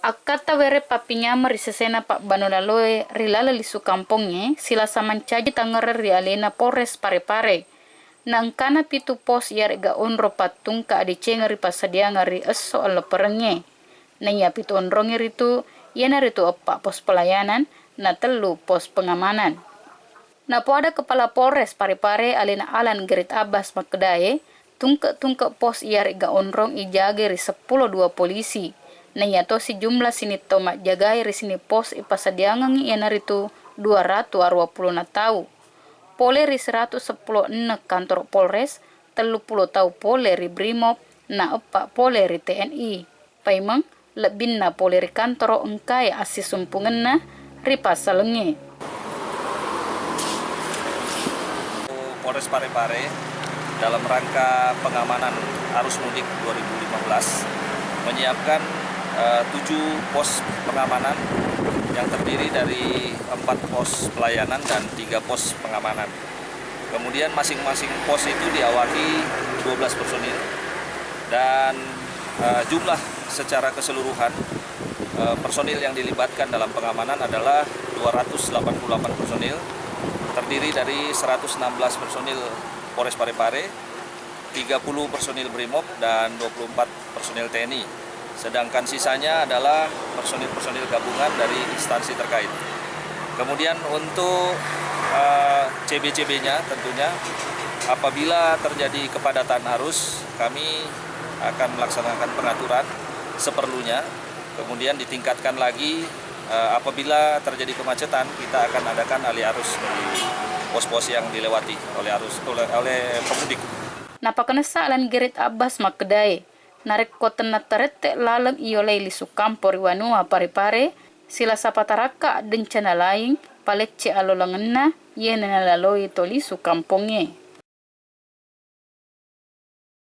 Akata were papinyama risesena pak banolaloe rilala lisu kampongnya sila samancaji tangere rialena Polres Parepare. Nangkana pitu pos yare ga onro patung ka adicenga ri pasadia ngari eso ala perenge. Nanya pitu onrongi ritu yana ritu opak pos pelayanan na telu pos pengamanan. Na po ada kepala Polres Parepare alena Alan Gerit Abbas Makdaye tungke pos yare ga onrong ijage ri 10 polisi. Nanya to si jumlah sini tomak jagai ri sini pos ipasadiangang yana ritu 220 na tau. Pole ri 110 kantor Polres, 30 tau pole ri Brimob, na epak pole ri TNI. Paimang lebih na pole ri kantor engkai asis sumpungan na ri pasalenge. Polres Parepare dalam rangka pengamanan arus mudik 2015 menyiapkan 7 pos pengamanan yang terdiri dari 4 pos pelayanan dan 3 pos pengamanan. Kemudian masing-masing pos itu diawaki 12 personil dan jumlah secara keseluruhan personil yang dilibatkan dalam pengamanan adalah 288 personil, terdiri dari 116 personil Polres Parepare, 30 personil Brimob dan 24 personil TNI. Sedangkan sisanya adalah personil-personil gabungan dari instansi terkait. Kemudian untuk CB-CB-nya tentunya apabila terjadi kepadatan arus, kami akan melaksanakan pengaturan seperlunya. Kemudian ditingkatkan lagi apabila terjadi kemacetan, kita akan adakan alih arus di pos-pos yang dilewati oleh pemudik. Napa kenesa Alan Gerit Abbas Makdaye narek kota natarete lalang iolei lisu kampor wanua Parepare sila sapataraka dencana laing palece alolangenna yena laloi tolisu kampongnya.